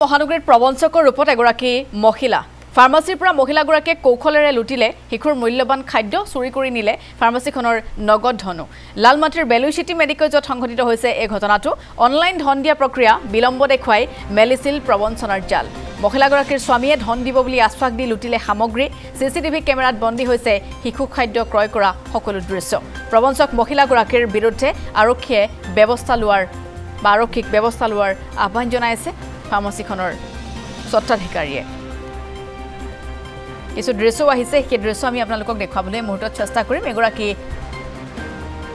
মহানগৰীত প্ৰবঞ্চকৰ ৰূপত এগৰাকী মহিলা ফাৰ্মাসীৰ পৰা মহিলাগৰাকীয়ে কৌশলেৰে লুটিলে শিশুৰ মূল্যবান খাদ্য চুৰি কৰি নিলে ফাৰ্মাসীখনৰ নগদ ধনো লালমাটিৰ বেলুচিটি মেডিকেলত সংঘটিত হৈছে এই ঘটনাটো অনলাইন ধন দিয়া প্ৰক্ৰিয়া বিলম্ব দেখুৱাই মেলিছিল প্ৰবঞ্চনাৰ জাল মহিলাগৰাকীৰ স্বামীয়ে ধন দিব বুলি আশ্বাস দি লুটিলে সামগ্ৰী সিসিটিভি কেমেৰাত বন্দী হৈছে শিশু খাদ্য ক্ৰয় কৰা সকলো দৃশ্য প্ৰবঞ্চক মহিলাগৰাকীৰ বিৰুদ্ধে আৰক্ষীয়ে আৰক্ষীক ব্যৱস্থা লোৱাৰ আহ্বান জনাইছে ফাৰ্মাসীখনৰ স্বত্বাধিকাৰীয়ে কিছু দৃশ্য আহিছে সেই দৃশ্য আমি আপোনালোকক দেখাবলৈ মুহূৰ্তত চেষ্টা কৰিম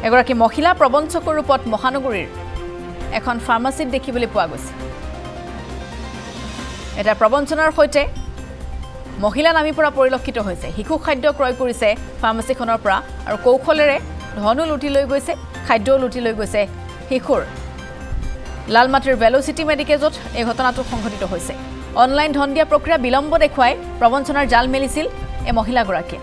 এগৰাকী মহিলা প্ৰবঞ্চকৰ ৰূপত মহানগৰীৰ এখন ফাৰ্মাসীত দেখিবলৈ পোৱা গৈছে এটা প্ৰবঞ্চনাৰ সৈতে মহিলা নামি পৰা পৰিলক্ষিত হৈছে শিশু খাদ্য ক্ৰয় কৰিছে ফাৰ্মাসীখনৰ পৰা আৰু কৌশলেৰে ধনো লুটি লৈ গৈছে খাদ্যও লুটি লৈ গৈছে শিশুৰ লালমাটিৰ বেলুচিটি মেডিকেলত এই ঘটনাটো সংঘটিত হৈছে অনলাইন ধন দিয়া প্ৰক্ৰিয়া বিলম্ব দেখুৱাই প্ৰবঞ্চনাৰ জাল মেলিছিল এই মহিলাগৰাকীয়ে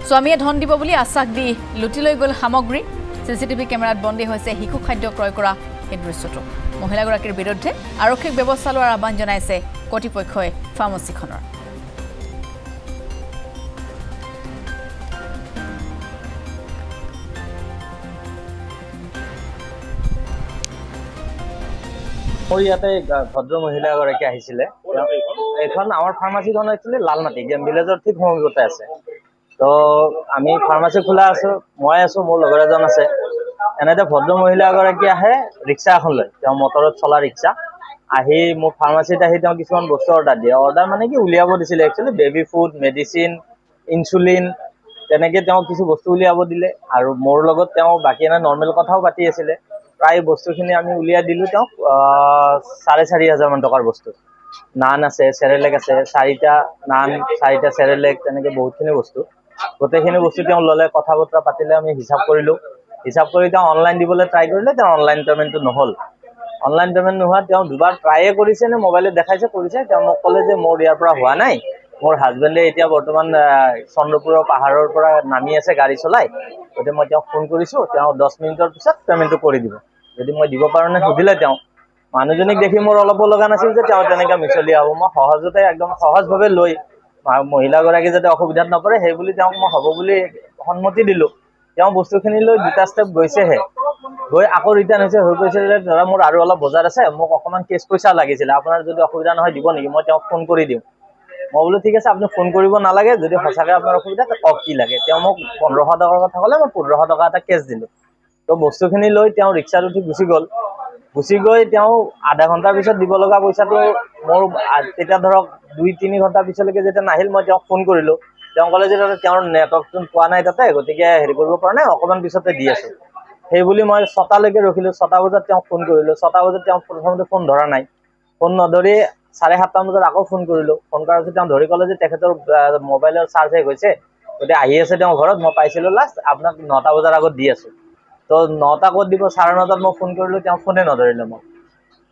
স্বামীয়ে ধন দিব বুলি আশ্বাস দি লুটি লৈ গ'ল সামগ্ৰী সিসিটিভি কেমেৰাত বন্দী হৈছে শিশু খাদ্য ক্ৰয় কৰা এই দৃশ্যটো মহিলাগৰাকীৰ বিৰুদ্ধে আৰক্ষীক ব্যৱস্থা লোৱাৰ আহ্বান জনাইছে কৰ্তৃপক্ষই ফাৰ্মাসীখনৰ মোৰ ইয়াতে ভদ্ৰ মহিলা এগৰাকী আহিছিলে এখন আমাৰ ফাৰ্মাসীখন হৈছিলে লালমাটি গেম ভিলেজৰ ঠিক সমীপতে আছে তো আমি ফাৰ্মাসী খোলা আছো মই আছো মোৰ লগৰ এজন আছে এনেতে ভদ্ৰ মহিলা এগৰাকী আহে ৰিক্সা এখন লৈ তেওঁ মটৰত চলা ৰিক্সা আহি মোৰ ফাৰ্মাসীত আহি তেওঁ কিছুমান বস্তু অৰ্ডাৰ দিয়ে অৰ্ডাৰ মানে কি উলিয়াব দিছিলে actually baby food medicine insulin তেনেকৈ তেওঁ কিছু বস্তু উলিয়াব দিলে আৰু মোৰ লগত তেওঁ বাকী এনে নৰ্মেল কথাও পাতি আছিলে প্ৰায় বস্তুখিনি আমি উলিয়াই দিলো তেওঁক 4,500 মান টকাৰ বস্তু নান আছে চেৰেলেক আছে 4টা নান 4টা চেৰেলেক তেনেকৈ বহুতখিনি বস্তু গোটেইখিনি বস্তু তেওঁ ল'লে কথা বতৰা পাতিলে আমি হিচাপ কৰিলো হিচাপ কৰি তেওঁ অনলাইন দিবলৈ ট্ৰাই কৰিলে তেওঁ অনলাইন পেমেণ্টটো নহ'ল অনলাইন পেমেণ্ট নোহোৱা তেওঁ দুবাৰ ট্ৰায়ে কৰিছে নে মোবাইলত দেখাইছে কৰিছে তেওঁ মোক ক'লে যে মোৰ ইয়াৰ পৰা হোৱা নাই মোৰ হাজবেণ্ডে এতিয়া বৰ্তমান চন্দ্ৰপুৰৰ পাহাৰৰ পৰা নামি আছে গাড়ী চলাই গতিকে মই তেওঁক ফোন কৰিছোঁ তেওঁ 10 মিনিটৰ পিছত পেমেণ্টটো কৰি দিব যদি মই দিব পাৰোঁ নে সুধিলে তেওঁ মানুহজনীক দেখি মোৰ অলপো লগা নাছিল যে তেওঁ তেনেকৈ মিছলি হ'ব মই সহজতে একদম সহজভাৱে লৈ মহিলাগৰাকী যাতে অসুবিধাত নপৰে সেই বুলি তেওঁক মই হ'ব বুলি সন্মতি দিলোঁ তেওঁ বস্তুখিনি লৈ 2টা ষ্টেপ গৈছেহে গৈ আকৌ ৰিটাৰ্ণ হৈছে হৈ গৈছে যে ধৰা মোৰ আৰু অলপ বজাৰ আছে মোক অকণমান কেছ পইচা লাগিছিলে আপোনাৰ যদি অসুবিধা নহয় দিব নেকি মই তেওঁক ফোন কৰি দিওঁ মই বোলো ঠিক আছে আপুনি ফোন কৰিব নালাগে যদি সঁচাকৈ আপোনাৰ অসুবিধা কওক কি লাগে তেওঁ মোক 1500 টকাৰ কথা ক'লে মই 1500 টকা এটা কেছ দিলোঁ তো বস্তুখিনি লৈ তেওঁ ৰিক্সাত উঠি গুচি গৈ তেওঁ আধা ঘণ্টাৰ পিছত দিব লগা পইচাটো মোৰ তেতিয়া ধৰক 2-3 ঘণ্টাৰ পিছলৈকে যেতিয়া নাহিল মই তেওঁক ফোন কৰিলোঁ তেওঁ ক'লে যে তেওঁৰ নেটৱৰ্কটো পোৱা নাই তাতে গতিকে হেৰি কৰিব পৰা নাই অকণমান পিছতে দি আছোঁ সেই বুলি মই 6টালৈকে ৰখিলোঁ 6টা বজাত তেওঁক ফোন কৰিলোঁ 6টা বজাত তেওঁ প্ৰথমতে ফোন ধৰা নাই ফোন নধৰি 7:30 বজাত আকৌ ফোন কৰিলোঁ ফোন কৰাৰ পিছত তেওঁ ধৰি ক'লে যে তেখেতৰ মোবাইলৰ চাৰ্জ শেষ হৈছে গতিকে আহি আছে তেওঁ ঘৰত মই পাইছিলোঁ লাষ্ট আপোনাক 9টা বজাৰ আগত দি আছোঁ তো 9টা ক'ত দিব 9:30 মই ফোন কৰিলোঁ তেওঁ ফোনে নধৰিলে মোক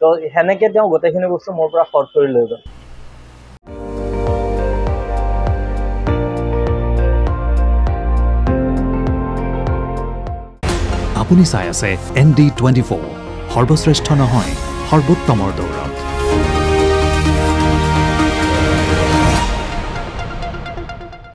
তো সেনেকৈ তেওঁ গোটেইখিনি বস্তু মোৰ পৰা ফৰ্ট কৰি লৈ গ'ল আপুনি চাই আছে ND24 সৰ্বশ্ৰেষ্ঠ নহয় সৰ্বোত্তমৰ দৌৰ